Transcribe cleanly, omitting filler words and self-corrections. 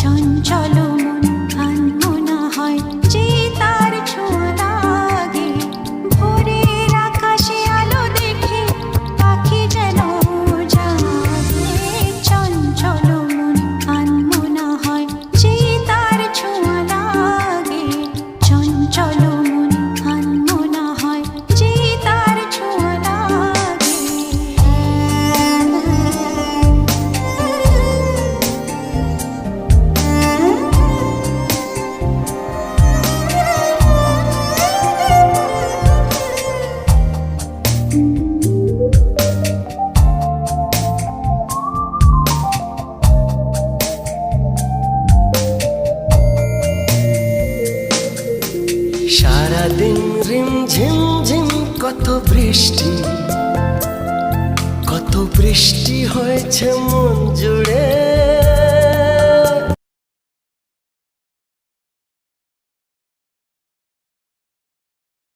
চঞ্চল মন আনমনা হয় যে তার ছোঁয়া লাগে। ভোরের আকাশে আলো দেখে পাখি যেন জাগে। চঞ্চল মন আনমনা হয় যে তার ছোঁয়া লাগে। চঞ্চল মন আনমনা হয় যে তার ছোঁয়া লাগে। সারাদিন রিম ঝিম ঝিম কত বৃষ্টি হয়েছে মন জুড়ে।